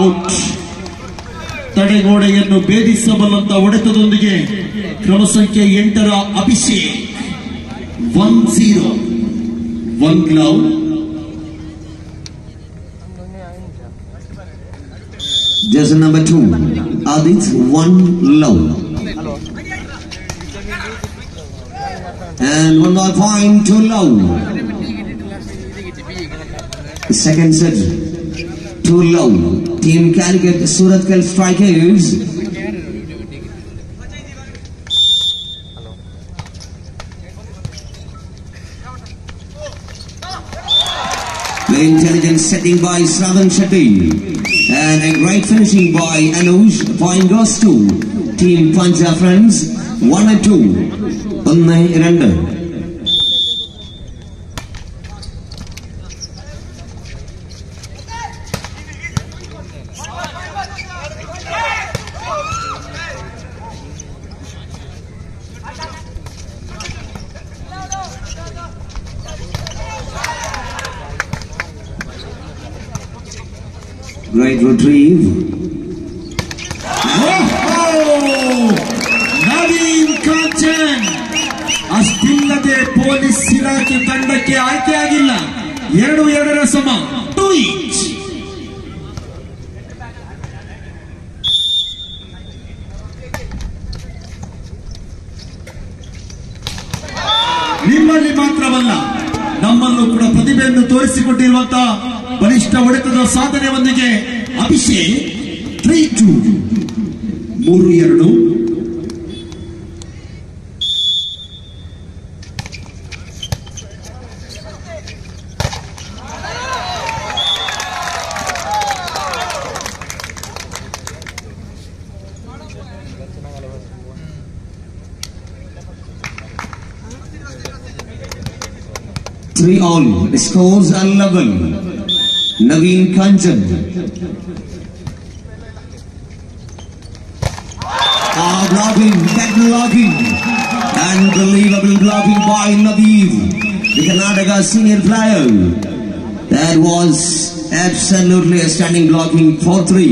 Out. ತಡೆಗೋಡೆಯನ್ನು ಭೇದಿಸಬಲ್ಲಂತ ಹೊಡೆತದೊಂದಿಗೆ ಕ್ರಮ ಸಂಖ್ಯೆ 8ರ Abhishek 1-0. 1 glove. Jersey number 2, Adit 1 love. And 1 more point to love. Second set, 2 love. Team Calicut Surathkal Strikers. Very intelligent setting by Shravan Shetty. And a great finishing by Anuj. Point goes to Team Punjab friends. 1 and 2. 1-2. Great retrieve. Naveen Kanchan ಅಷ್ಟಿಲ್ಲದೆ police ಇಲಾಖೆ ತಂಡಕ್ಕೆ ಆಯ್ಕೆಯಾಗಿಲ್ಲ. 2-2 ಸಮ. 2 each. ನಿಮ್ಮಲ್ಲಿ ಮಾತ್ರವಲ್ಲ, ನಮ್ಮಲ್ಲೂ ಕೂಡ ಪ್ರತಿಭೆಯನ್ನು ತೋರಿಸಿಕೊಟ್ಟಿರುವಂತಹ ಬಲಿಷ್ಠ ಹೊಡೆತದ ಸಾಧನೆಯೊಂದಿಗೆ Abhishek 3-2. 3-2. Three all. Scores are level. Naveen Kanchan. Blocking, blocking. Unbelievable blocking by Naveed, the Karnataka senior player. That was absolutely a standing blocking 4-3.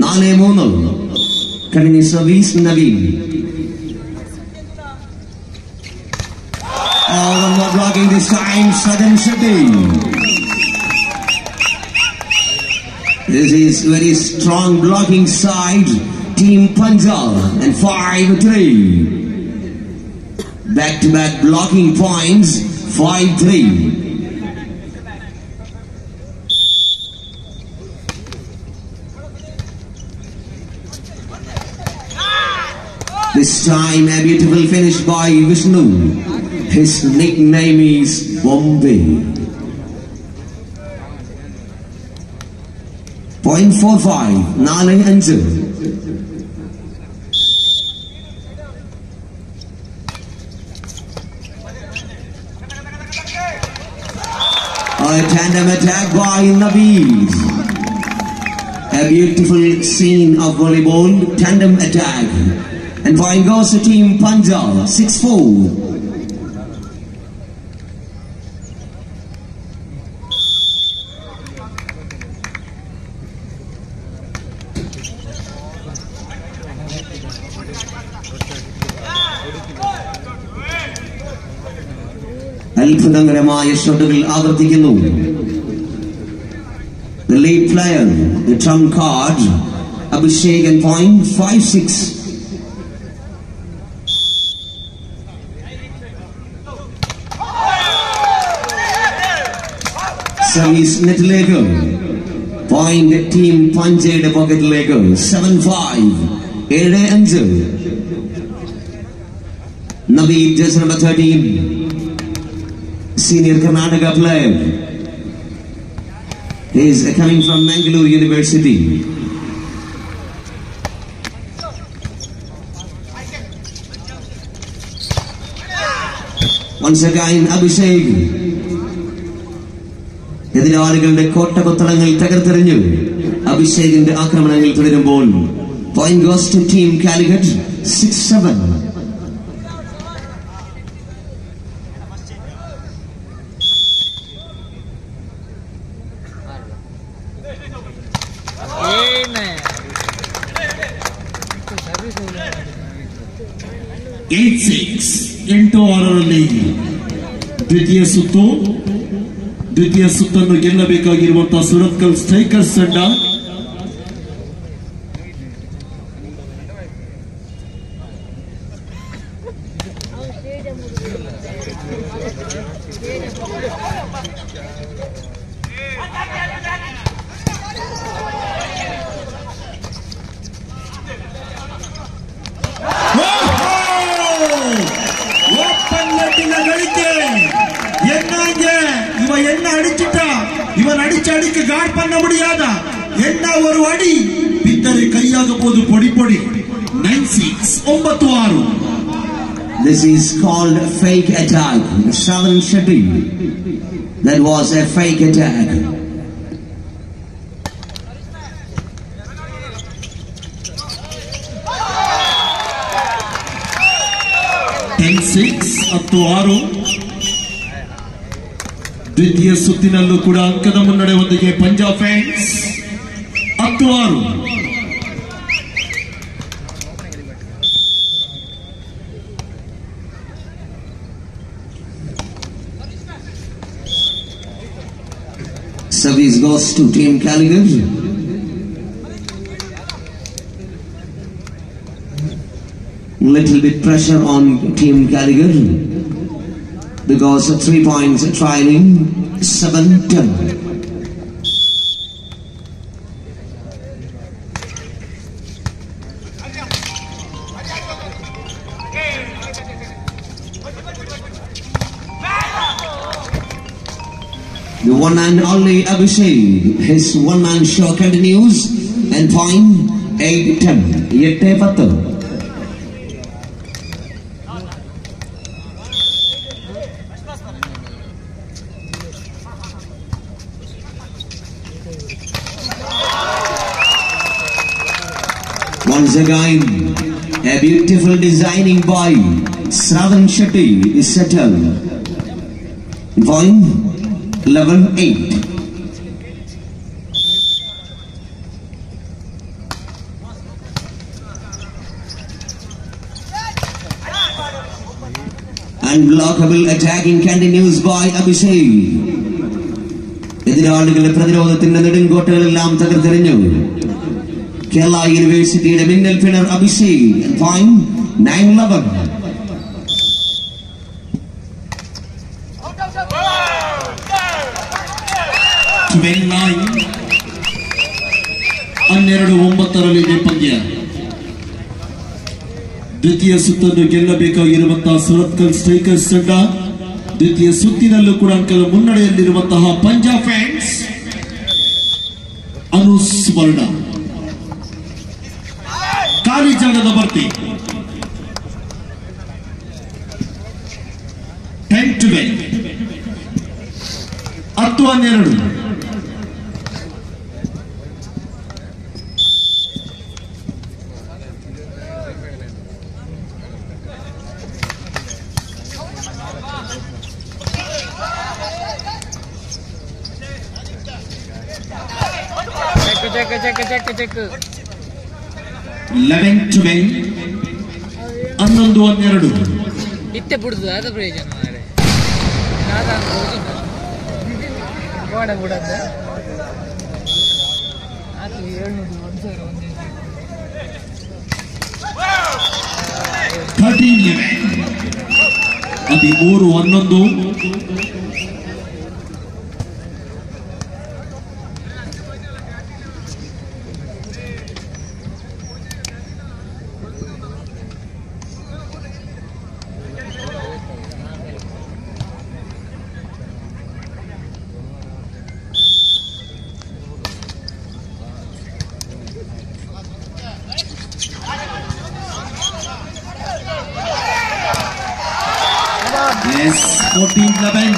Nane Monal. Continue service Naveed. One more blocking this time, Southern City. This is very strong blocking side, Team Punjab, and 5-3. Back-to-back blocking points, 5-3. This time a beautiful finish by Vishnu. His nickname is Bombay. 0.45, 4-5. A tandem attack by Naveed. A beautiful scene of volleyball, tandem attack. And point goes to Team Punjab, 6-4. അത്ഭുതകരമായ ഷോട്ടുകൾ ആവർത്തിക്കുന്നു. The lead player, the trump card, Abhishek and point 5-6. Service net Lego. Point Team Punjab pocket Lego. 7-5. 7-5. Naveed, jersey number 13. Senior Karnataka player. He is coming from Mangalore University. Once again, Abhishek. എതിരാളികളുടെ കോട്ടകൊത്തളങ്ങൾ തകർത്തെറിഞ്ഞു അഭിഷേകിന്റെ ആക്രമണങ്ങൾ തുടരുമ്പോൾ point goes to team Calicut 6-7. 8-6 8-6ರಲ್ಲಿ ದ್ವಿತೀಯ ಸುತ್ತನ್ನು ಗೆಲ್ಲಬೇಕಾಗಿರುವಂತಹ Surathkal strikers ತಂಡ இவன் அடிச்ச அடிக்கு கார்ட் பண்ண முடியாத என்ன ஒரு அடி பித்தரை கையாக போது பொடி பொடி 9-6 9-6. This is called a fake attack. Shravan Shetty. That was a fake attack. 10-6 10-6. ದ್ವಿತೀಯ ಸುತ್ತಿನಲ್ಲೂ ಕೂಡ ಅಂಕದ ಮುನ್ನಡೆ ಹೊಂದಿಗೆ Punjab fans 10-6. Service goes to Team Calicut. Little bit pressure on Team Calicut because of 3 points trailing 7-10. The one and only Abhishek, his one-man show continues and point 8-10. 8-10. Once again, a beautiful designing by Shravan Shetty is settled. Point 11-8. Unblockable attacking continues by Abhishek. എതിരാളികളുടെ പ്രതിരോധത്തിന്റെ നെടുങ്കോട്ടകളെല്ലാം തകർത്തെറിഞ്ഞു കേരള യൂണിവേഴ്സിറ്റിയുടെ മിന്നൽ പിണർ Abhishek. Point 9-11. ಹನ್ನೆರಡು 9ರಲ್ಲಿ ಪಂದ್ಯ. ದ್ವಿತೀಯ ಸುತ್ತನ್ನು ಗೆಲ್ಲಬೇಕಾಗಿರುವಂತಹ Surathkal strikers ತಂಡ ದ್ವಿತೀಯ ಸುತ್ತಿನಲ್ಲೂ ಕೂಡ ಅಂಕದ ಮುನ್ನಡೆಯಲ್ಲಿರುವಂತಹ ಪಂಜಾಬ್ ಫ್ಯಾನ್ಸ್ ಅನುಸ್ಮರಣ. ಖಾಲಿ ಜಾಗದ ಭರ್ತಿ 10-12 10-12. ಚೆಕ್ 11-12 11-12. ಇತ್ತೆ ಬಿಡುದು ಅದ ಪ್ರಯೋಜನ ಮಾರೆ ಗೋಡ ಬಿಡದ ಅದು 13-11 Yes, 14-11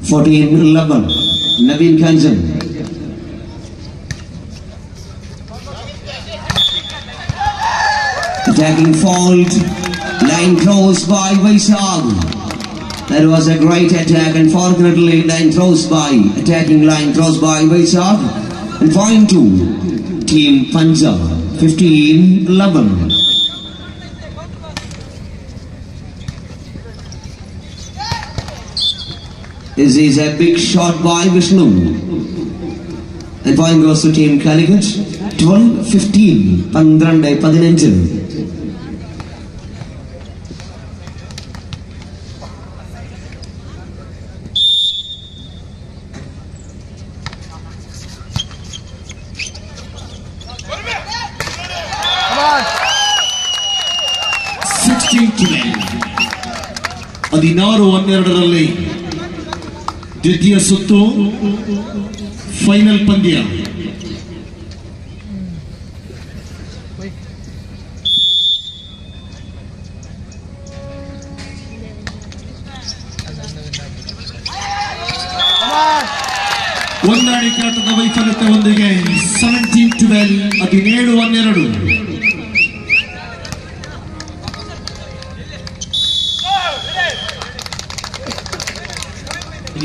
14-11. Naveen Kanjan. Attacking fault. line cross by Vaishag. That was a great attack. Unfortunately, line cross by attacking line cross by Vaishag. And point 2, Team Punjab 15-11. This is a big shot by Vishnu. And point goes to Team Calicut 12-15. 12-15. ಹದಿನಾರು 12ರಲ್ಲಿ ದ್ವಿತೀಯ ಸುತ್ತು final ಪಂದ್ಯ. ಹೊಂದಾಣಿಕೆ ಆಟದ ವೈಫಲ್ಯತೆ ಒಂದಿಗೆ 17-12 17-12.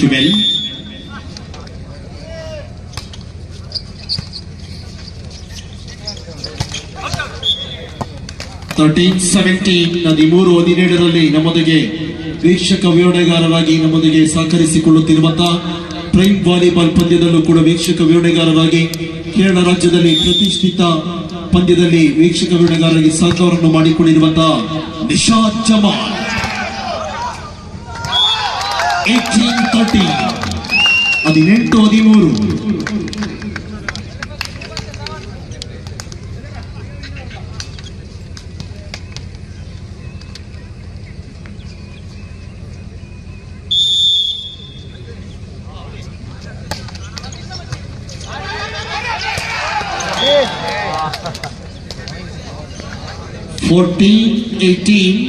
Jubel 13-17 13-17ರಲ್ಲಿ ನಮ್ಮೊಂದಿಗೆ ವೀಕ್ಷಕ ವಿವರಣೆಗಾರರಾಗಿ ನಮ್ಮೊಂದಿಗೆ ಸಹಕರಿಸಿಕೊಳ್ಳುತ್ತಿರುವಂತಹ ಪ್ರೈಮ್ ವಾಲಿಬಾಲ್ ಪಂದ್ಯದಲ್ಲೂ ಕೂಡ ವೀಕ್ಷಕ ವಿವರಣೆಗಾರರಾಗಿ ಕೇರಳ ರಾಜ್ಯದಲ್ಲಿ ಪ್ರತಿಷ್ಠಿತ ಪಂದ್ಯದಲ್ಲಿ ವೀಕ್ಷಕ ವಿವರಣೆಗಾರರಾಗಿ ಸಹಕಾರವನ್ನು ಮಾಡಿಕೊಂಡಿರುವಂತಹ ನಿಶಾದ್ ಜಮಾಲ್ 18-13 18-13. $14-18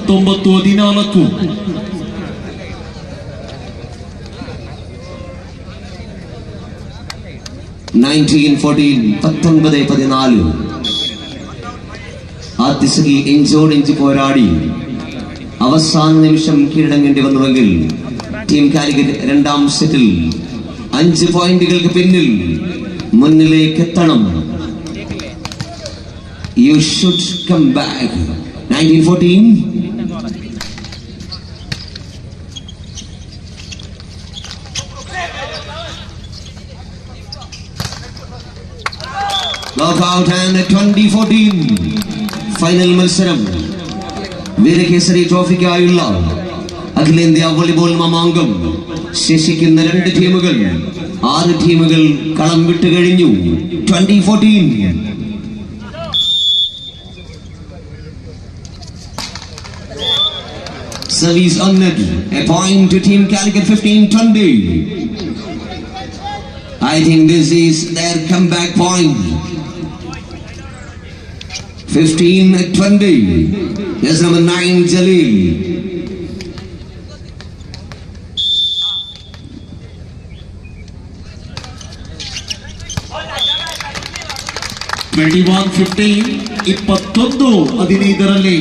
14-18. $19-14 19-14. ആദ്യസഖി എഞ്ചോടിഞ്ച് പോരാടി അവസാന നിമിഷം കീഴടങ്ങേണ്ടി വന്നുവെങ്കിൽ ടീം കാലിക്കറ്റ് രണ്ടാം സെറ്റിൽ 5 പോയിന്റുകൾക്ക് പിന്നിൽ മുന്നിലേക്ക് എത്തണം. You should come back. 19-14. Lockout and 20-14. Final മത്സരം വീരകേസരി ട്രോഫിക്കായുള്ള അഖിലേന്ത്യാ വോളിബോൾ മാമാങ്കം ശേഷിക്കുന്ന 2 ടീമുകൾ 6 ടീമുകൾ കളം വിട്ടു കഴിഞ്ഞു. 20-14. Service on net. A point to Team Calicut 15-20. I think this is their comeback point. 15-20. Yes, number 9 Jalil. $21-15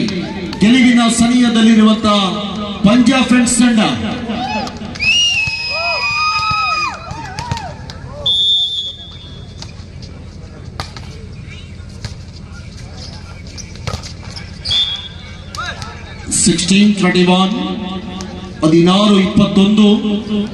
ಗೆಲುವಿನ ಸನಿಯದಲ್ಲಿರುವಂತಹ ಪಂಜಾಬ್ ಫ್ರೆಂಡ್ಸ್ ತಂಡ. $16-21 16-21.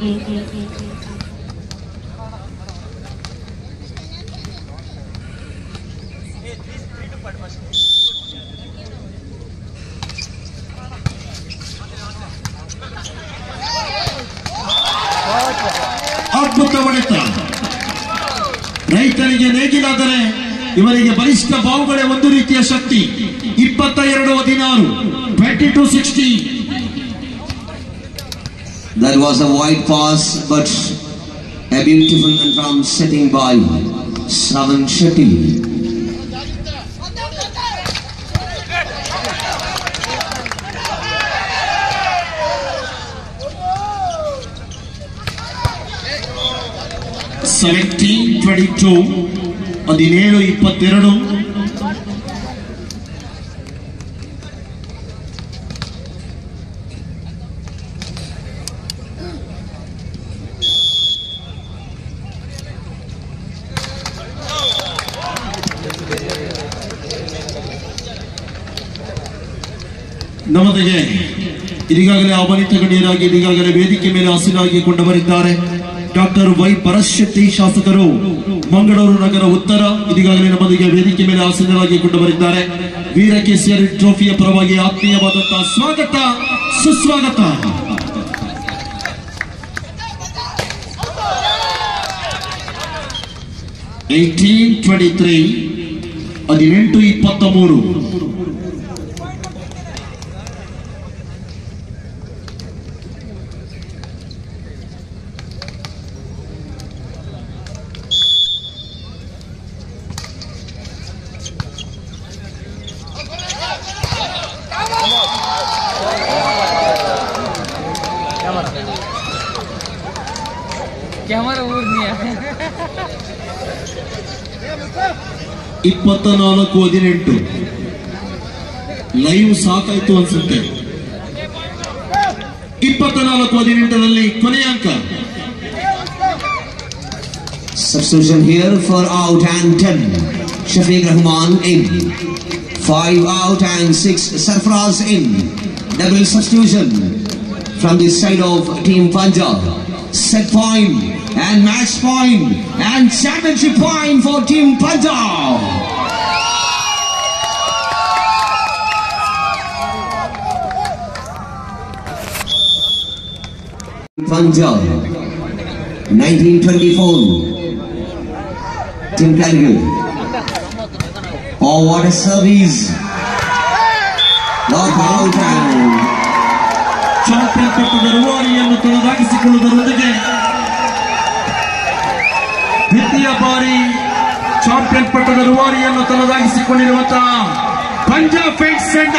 ಅದ್ಭುತ ಹೊಡೆತ. ರೈತನಿಗೆ ನೇಗಿಲಾದರೆ ಇವರಿಗೆ ಬಲಿಷ್ಠ ಬಾವುಗಳೇ ಒಂದು ರೀತಿಯ ಶಕ್ತಿ. 22-16 22-16. That was a wide pass, but a beautiful and firm setting by Shravan Shetty. Selecting 22, 17-22. ನಮ್ಮದಿಗೆ ಇದೀಗಾಗಲೇ ಆಹ್ವಾನಿತ ಗಣ್ಯರಾಗಿ ಇದೀಗಾಗಲೇ ವೇದಿಕೆ ಮೇಲೆ ಹಸಿರಾಗಿಕೊಂಡು ಬರಿದ್ದಾರೆ ಡಾಕ್ಟರ್ ವೈ ಪರಶೆಟ್ಟಿ ಶಾಸಕರು ಮಂಗಳೂರು ನಗರ ಉತ್ತರ ಇದೀಗಾಗಲೇ ನಮ್ಮದಿಗೆ ವೇದಿಕೆ ಮೇಲೆ ಆಸೀನರಾಗಿಕೊಂಡು ಬರಿದ್ದಾರೆ ವೀರ ಕೇಸರಿ ಟ್ರೋಫಿಯ ಪರವಾಗಿ ಆತ್ಮೀಯವಾದಂತಹ ಸ್ವಾಗತ ಸುಸ್ವಾಗತ. (18-23) 18-23. ಕ್ಯಾಮರಾ ಊರ್ನಿಯ 24-18 ಲೈವ್ ಸಾಕಾಯ್ತು ಅನ್ಸುತ್ತೆ. 24-18 ಕೊನೆಯ ಅಂಕ. Substitution here for out and 10. Shafiq Rahman in. 5 out and 6 Sarfraz in. Double substitution from the side of Team Punjab. Set point and match point and championship point for Team Punjab. Punjab 1924 Team Calgary. Oh, what a service! Lock out and champion ಪಟ್ಟದ ರೂವಾರಿಯನ್ನು ತೊಳೆದಾಗಿಸಿಕೊಳ್ಳುವುದರೊಂದಿಗೆ ದ್ವಿತೀಯ ಬಾರಿ champion ಪಟ್ಟದ ರೂವಾರಿಯನ್ನು ತೊಳೆದಾಗಿಸಿಕೊಂಡಿರುವಂತಹ Punjab fights ತಂಡ